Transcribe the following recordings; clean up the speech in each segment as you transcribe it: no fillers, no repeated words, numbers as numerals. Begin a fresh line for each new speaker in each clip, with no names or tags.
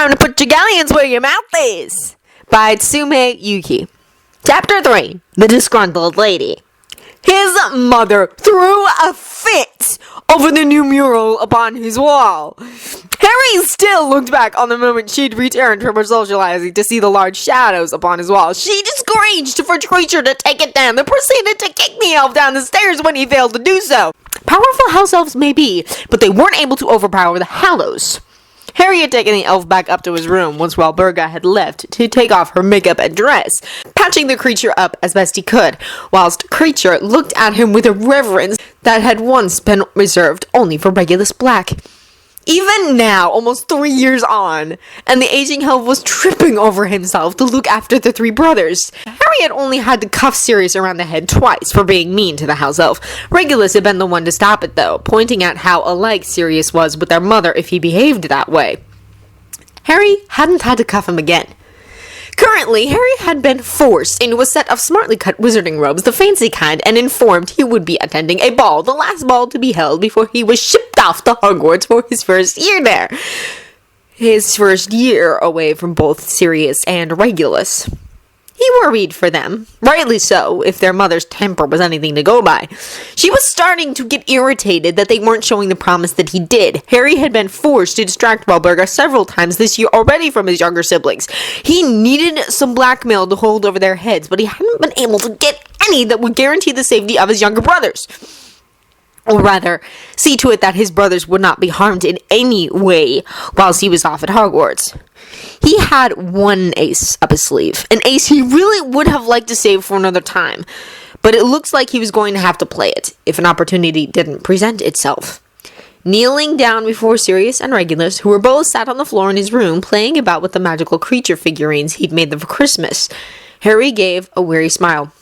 Time to put your galleons where your mouth is! By Tsume Yuki. Chapter 3. The Disgruntled Lady. His mother threw a fit over the new mural upon his wall. Harry still looked back on the moment she'd returned from her socializing to see the large shadows upon his wall. She discouraged for Creature to take it down, then proceeded to kick the elf down the stairs when he failed to do so. Powerful house elves may be, but they weren't able to overpower the Hallows. Harry had taken the elf back up to his room once Walburga had left to take off her makeup and dress, patching the creature up as best he could, whilst Creature looked at him with a reverence that had once been reserved only for Regulus Black. Even now, almost 3 years on, and the aging elf was tripping over himself to look after the three brothers. Harry had only had to cuff Sirius around the head twice for being mean to the house elf. Regulus had been the one to stop it, though, pointing out how alike Sirius was with their mother if he behaved that way. Harry hadn't had to cuff him again. Currently, Harry had been forced into a set of smartly cut wizarding robes, the fancy kind, and informed he would be attending a ball, the last ball to be held before he was shipped off to Hogwarts for his first year there. His first year away from both Sirius and Regulus. He worried for them, rightly so, if their mother's temper was anything to go by. She was starting to get irritated that they weren't showing the promise that he did. Harry had been forced to distract Walburga several times this year already from his younger siblings. He needed some blackmail to hold over their heads, but he hadn't been able to get any that would guarantee the safety of his younger brothers. Or rather, see to it that his brothers would not be harmed in any way whilst he was off at Hogwarts. He had one ace up his sleeve, an ace he really would have liked to save for another time, but it looks like he was going to have to play it if an opportunity didn't present itself. Kneeling down before Sirius and Regulus, who were both sat on the floor in his room playing about with the magical creature figurines he'd made them for Christmas, Harry gave a weary smile.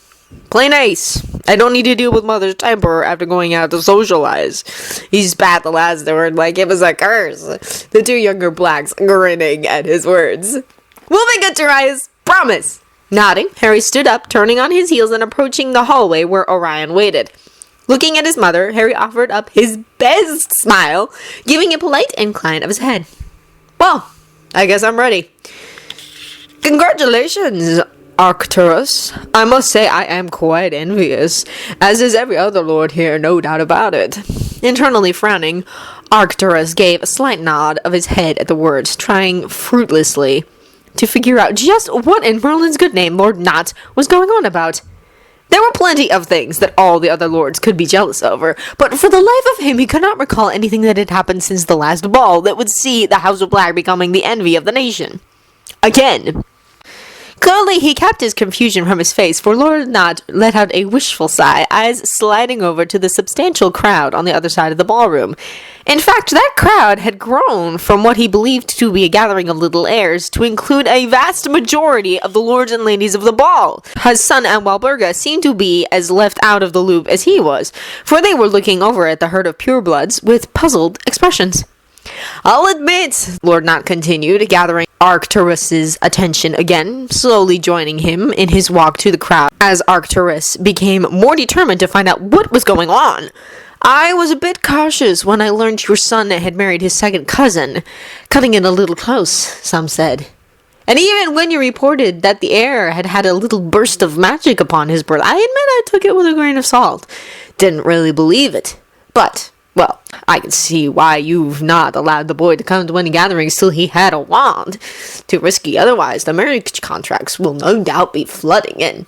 Plain ace. I don't need to deal with mother's temper after going out to socialize. He spat the last word like it was a curse. The two younger Blacks grinning at his words. We'll be good, Turais. Promise. Nodding, Harry stood up, turning on his heels and approaching the hallway where Orion waited. Looking at his mother, Harry offered up his best smile, giving a polite incline of his head. Well, I guess I'm ready. Congratulations, Arcturus. I must say I am quite envious, as is every other lord here, no doubt about it. Internally frowning, Arcturus gave a slight nod of his head at the words, trying fruitlessly to figure out just what in Merlin's good name Lord Not was going on about. There were plenty of things that all the other lords could be jealous over, but for the life of him he could not recall anything that had happened since the last ball that would see the House of Black becoming the envy of the nation. Again. Clearly, he kept his confusion from his face, for Lord Not let out a wishful sigh, eyes sliding over to the substantial crowd on the other side of the ballroom. In fact, that crowd had grown from what he believed to be a gathering of little heirs to include a vast majority of the lords and ladies of the ball. His son and Walburga seemed to be as left out of the loop as he was, for they were looking over at the herd of purebloods with puzzled expressions. I'll admit, Lord Not continued, gathering Arcturus's attention again, slowly joining him in his walk to the crowd as Arcturus became more determined to find out what was going on. I was a bit cautious when I learned your son had married his second cousin, cutting it a little close, some said. And even when you reported that the heir had had a little burst of magic upon his birth, I admit I took it with a grain of salt. Didn't really believe it. But well, I can see why you've not allowed the boy to come to any gatherings till he had a wand. Too risky otherwise, the marriage contracts will no doubt be flooding in.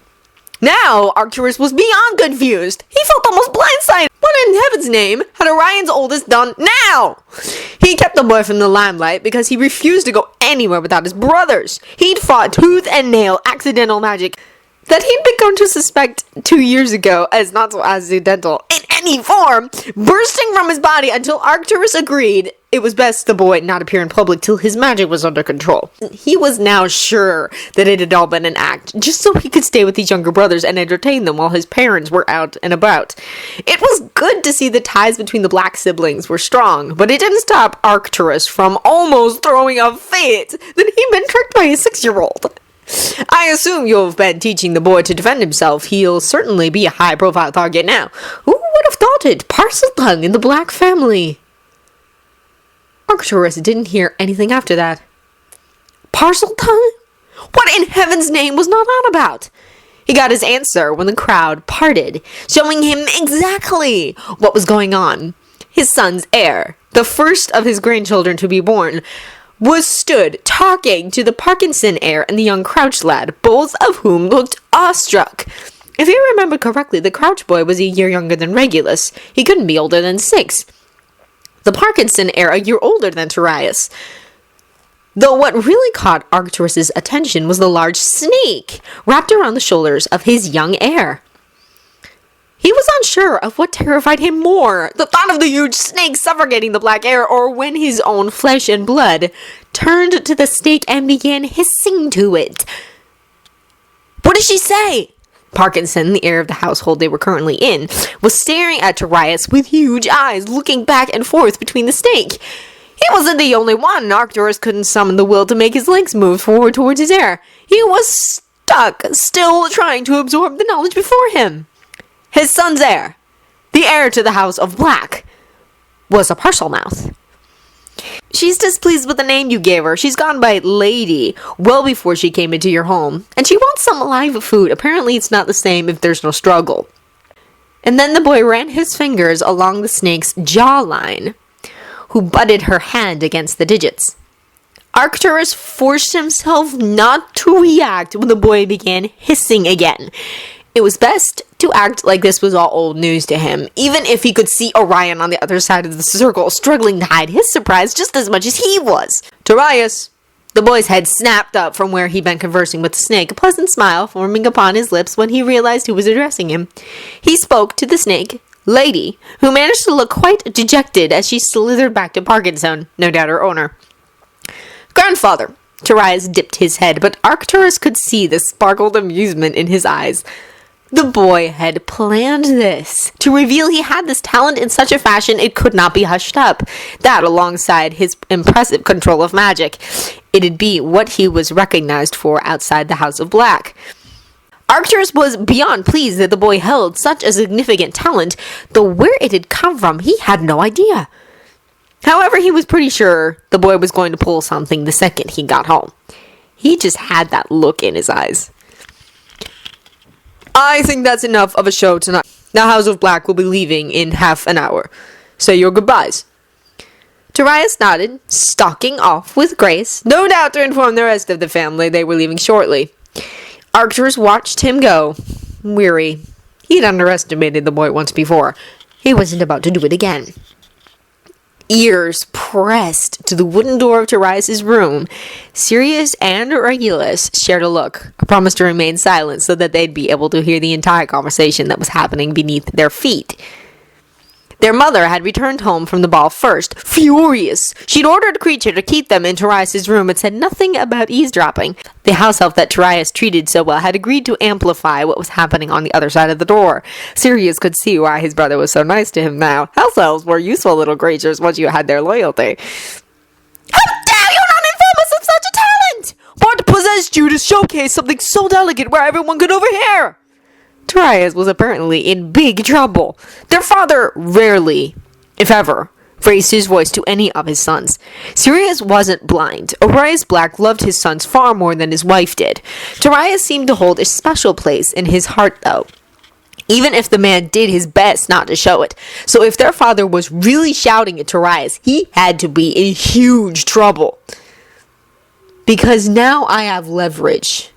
Now, Arcturus was beyond confused. He felt almost blindsided. What in heaven's name had Orion's oldest done now? He kept the boy from the limelight because he refused to go anywhere without his brothers. He'd fought tooth and nail accidental magic that he'd begun to suspect 2 years ago as not so accidental in any form, bursting from his body until Arcturus agreed it was best the boy not appear in public till his magic was under control. He was now sure that it had all been an act, just so he could stay with his younger brothers and entertain them while his parents were out and about. It was good to see the ties between the Black siblings were strong, but it didn't stop Arcturus from almost throwing a fit that he'd been tricked by a 6-year-old. I assume you've been teaching the boy to defend himself. He'll certainly be a high-profile target now. Who would have thought it? Parseltongue in the Black family. Arcturus didn't hear anything after that. Parcel time? What in heaven's name was not on about? He got his answer when the crowd parted, showing him exactly what was going on. His son's heir, the first of his grandchildren to be born, was stood talking to the Parkinson heir and the young Crouch lad, both of whom looked awestruck. If you remember correctly, the Crouch boy was a year younger than Regulus. He couldn't be older than 6. The Parkinson heir a year older than Turais. Though what really caught Arcturus' attention was the large snake wrapped around the shoulders of his young heir. He was unsure of what terrified him more, the thought of the huge snake suffocating the black heir, or when his own flesh and blood turned to the snake and began hissing to it. What did she say? Parkinson, the heir of the household they were currently in, was staring at Turais with huge eyes, looking back and forth between the snake. He wasn't the only one. Arcturus couldn't summon the will to make his legs move forward towards his heir. He was stuck, still trying to absorb the knowledge before him. His son's heir, the heir to the House of Black, was a Parselmouth. She's displeased with the name you gave her. She's gone by Lady well before she came into your home, and she wants some live food. Apparently it's not the same if there's no struggle. And then the boy ran his fingers along the snake's jawline, who butted her hand against the digits. Arcturus forced himself not to react when the boy began hissing again. It was best to act like this was all old news to him, even if he could see Orion on the other side of the circle, struggling to hide his surprise just as much as he was. Turais! The boy's head snapped up from where he'd been conversing with the snake, a pleasant smile forming upon his lips when he realized who was addressing him. He spoke to the snake, Lady, who managed to look quite dejected as she slithered back to Parkinson, no doubt her owner. Grandfather! Turais dipped his head, but Arcturus could see the sparkled amusement in his eyes. The boy had planned this, to reveal he had this talent in such a fashion it could not be hushed up. That, alongside his impressive control of magic, it'd be what he was recognized for outside the House of Black. Arcturus was beyond pleased that the boy held such a significant talent, though where it had come from he had no idea. However, he was pretty sure the boy was going to pull something the second he got home. He just had that look in his eyes. I think that's enough of a show tonight. The House of Black will be leaving in half an hour. Say your goodbyes. Turais nodded, stalking off with grace, no doubt to inform the rest of the family they were leaving shortly. Arcturus watched him go, weary. He'd underestimated the boy once before. He wasn't about to do it again. Ears pressed to the wooden door of Turais' room, Sirius and Regulus shared a look, a promise to remain silent so that they'd be able to hear the entire conversation that was happening beneath their feet. Their mother had returned home from the ball first, furious. She'd ordered Creature to keep them in Turais' room and said nothing about eavesdropping. The house elf that Turais treated so well had agreed to amplify what was happening on the other side of the door. Sirius could see why his brother was so nice to him now. House elves were useful little creatures once you had their loyalty. How dare you not inform us of such a talent! What possessed you to showcase something so delicate where everyone could overhear? Turais was apparently in big trouble. Their father rarely, if ever, raised his voice to any of his sons. Sirius wasn't blind. Turais Black loved his sons far more than his wife did. Turais seemed to hold a special place in his heart, though, even if the man did his best not to show it. So if their father was really shouting at Turais, he had to be in huge trouble. Because now I have leverage.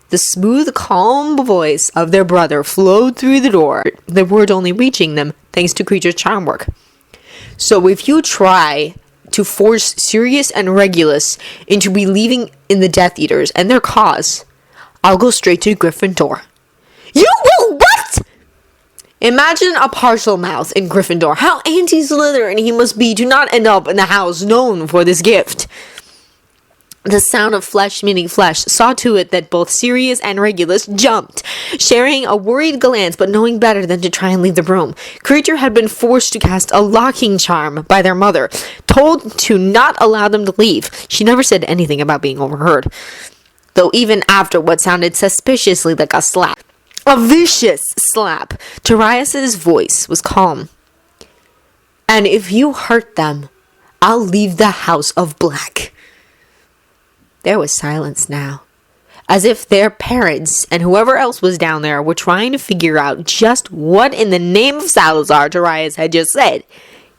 The smooth, calm voice of their brother flowed through the door, the word only reaching them thanks to Creature's charm work. So if you try to force Sirius and Regulus into believing in the Death Eaters and their cause, I'll go straight to Gryffindor. You will what? Imagine a Parselmouth in Gryffindor. How anti-Slytherin he must be to not end up in the house known for this gift. The sound of flesh meeting flesh saw to it that both Sirius and Regulus jumped, sharing a worried glance but knowing better than to try and leave the room. Creature had been forced to cast a locking charm by their mother, told to not allow them to leave. She never said anything about being overheard, though even after what sounded suspiciously like a slap, a vicious slap, Turais' voice was calm. And if you hurt them, I'll leave the House of Black. There was silence now, as if their parents and whoever else was down there were trying to figure out just what in the name of Salazar Turais had just said.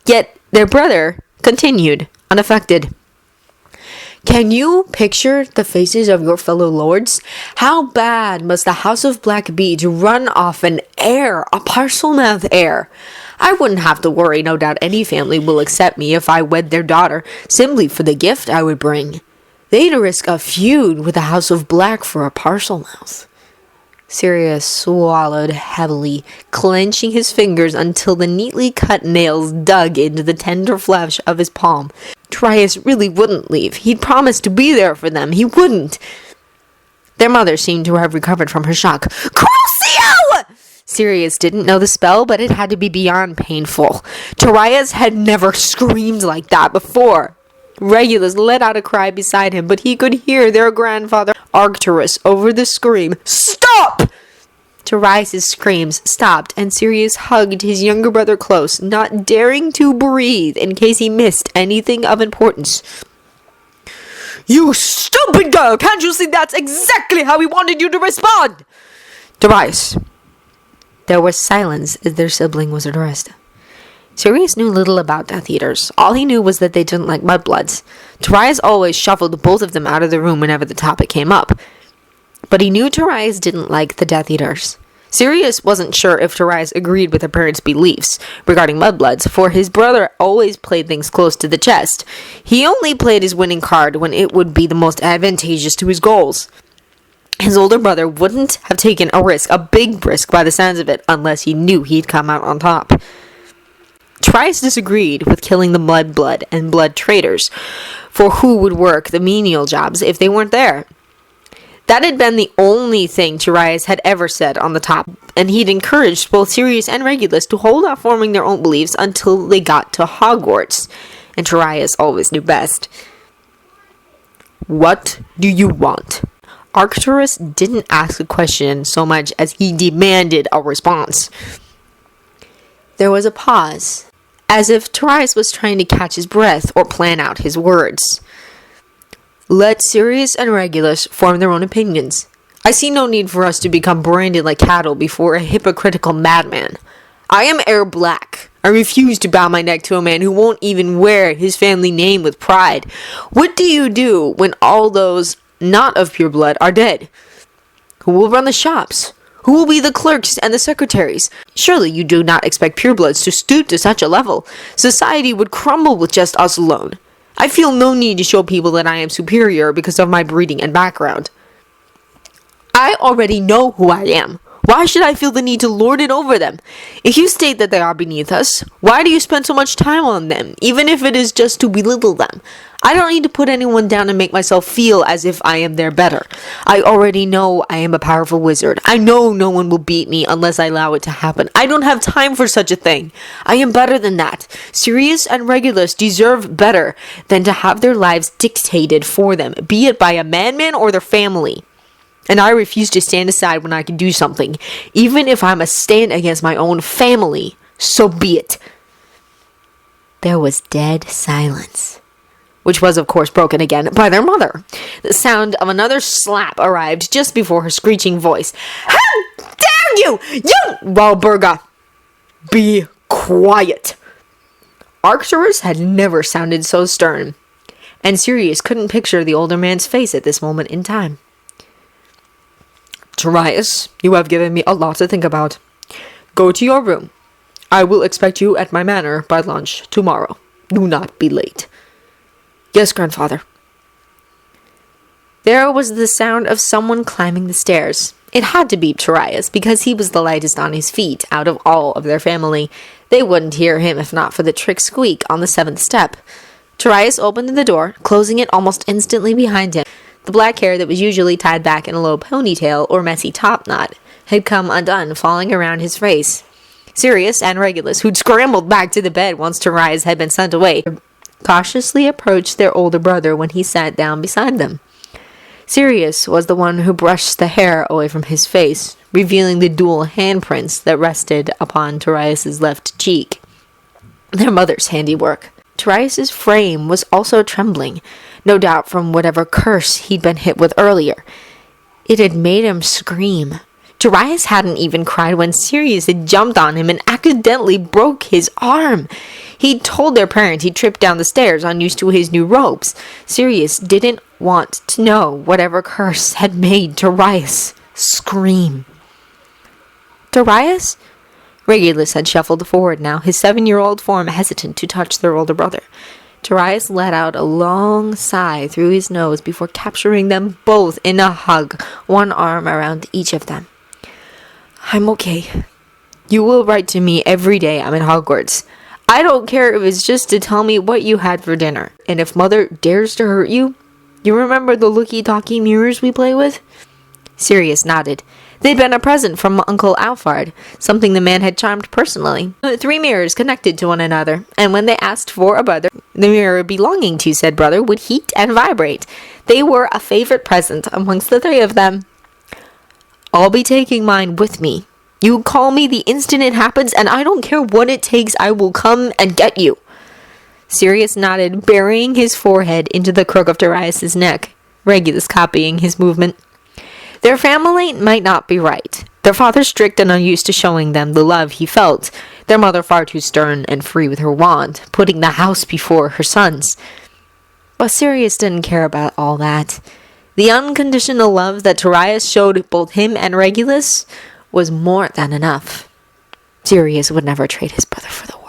Yet their brother continued, unaffected. Can you picture the faces of your fellow lords? How bad must the House of Black be to run off an heir, a Parselmouth heir? I wouldn't have to worry. No doubt any family will accept me if I wed their daughter, simply for the gift I would bring. They'd risk a feud with the House of Black for a Parselmouth. Sirius swallowed heavily, clenching his fingers until the neatly cut nails dug into the tender flesh of his palm. Turais really wouldn't leave. He'd promised to be there for them. He wouldn't. Their mother seemed to have recovered from her shock. Crucio! Sirius didn't know the spell, but it had to be beyond painful. Turais had never screamed like that before. Regulus let out a cry beside him, but he could hear their grandfather Arcturus over the scream. Stop! Turais' screams stopped, and Sirius hugged his younger brother close, not daring to breathe in case he missed anything of importance. You stupid girl! Can't you see that's exactly how he wanted you to respond? Turais. There was silence as their sibling was addressed. Sirius knew little about Death Eaters. All he knew was that they didn't like mudbloods. Turais always shuffled both of them out of the room whenever the topic came up. But he knew Turais didn't like the Death Eaters. Sirius wasn't sure if Turais agreed with her parents' beliefs regarding mudbloods, for his brother always played things close to the chest. He only played his winning card when it would be the most advantageous to his goals. His older brother wouldn't have taken a risk, a big risk by the sounds of it, unless he knew he'd come out on top. Turais disagreed with killing the mudblood and blood traders, for who would work the menial jobs if they weren't there? That had been the only thing Turais had ever said on the top, and he'd encouraged both Sirius and Regulus to hold off forming their own beliefs until they got to Hogwarts, and Turais always knew best. What do you want? Arcturus didn't ask a question so much as he demanded a response. There was a pause, as if Turais was trying to catch his breath or plan out his words. Let Sirius and Regulus form their own opinions. I see no need for us to become branded like cattle before a hypocritical madman. I am heir Black. I refuse to bow my neck to a man who won't even wear his family name with pride. What do you do when all those not of pure blood are dead? Who will run the shops? Who will be the clerks and the secretaries? Surely you do not expect purebloods to stoop to such a level. Society would crumble with just us alone. I feel no need to show people that I am superior because of my breeding and background. I already know who I am. Why should I feel the need to lord it over them? If you state that they are beneath us, why do you spend so much time on them, even if it is just to belittle them? I don't need to put anyone down and make myself feel as if I am their better. I already know I am a powerful wizard. I know no one will beat me unless I allow it to happen. I don't have time for such a thing. I am better than that. Sirius and Regulus deserve better than to have their lives dictated for them, be it by a madman or their family. And I refuse to stand aside when I can do something, even if I must stand against my own family. So be it. There was dead silence, which was, of course, broken again by their mother. The sound of another slap arrived just before her screeching voice. How dare you! You, Walburga! Be quiet! Arcturus had never sounded so stern, and Sirius couldn't picture the older man's face at this moment in time. Turais, you have given me a lot to think about. Go to your room. I will expect you at my manor by lunch tomorrow. Do not be late. Yes, grandfather. There was the sound of someone climbing the stairs. It had to be Turais, because he was the lightest on his feet out of all of their family. They wouldn't hear him if not for the trick squeak on the 7th step. Turais opened the door, closing it almost instantly behind him. The black hair that was usually tied back in a low ponytail or messy top knot had come undone, falling around his face. Sirius and Regulus, who'd scrambled back to the bed once Turais had been sent away, cautiously approached their older brother when he sat down beside them. Sirius was the one who brushed the hair away from his face, revealing the dual handprints that rested upon Turais' left cheek. Their mother's handiwork. Turais' frame was also trembling. no doubt from whatever curse he'd been hit with earlier. It had made him scream. Turais hadn't even cried when Sirius had jumped on him and accidentally broke his arm. He'd told their parents he tripped down the stairs unused to his new robes. Sirius didn't want to know whatever curse had made Turais scream. Turais? Regulus had shuffled forward now, his 7-year-old form hesitant to touch their older brother. Turais let out a long sigh through his nose before capturing them both in a hug, one arm around each of them. I'm okay. You will write to me every day I'm in Hogwarts. I don't care if it's just to tell me what you had for dinner. And if Mother dares to hurt you, you remember the looky-talky mirrors we play with? Sirius nodded. They'd been a present from Uncle Alphard, something the man had charmed personally. 3 mirrors connected to one another, and when they asked for a brother, the mirror belonging to said brother would heat and vibrate. They were a favorite present amongst the 3 of them. I'll be taking mine with me. You call me the instant it happens, and I don't care what it takes, I will come and get you. Sirius nodded, burying his forehead into the crook of Turais' neck, Regulus copying his movement. Their family might not be right. Their father strict and unused to showing them the love he felt. Their mother far too stern and free with her wand, putting the house before her sons. But Sirius didn't care about all that. The unconditional love that Turais showed both him and Regulus was more than enough. Sirius would never trade his brother for the world.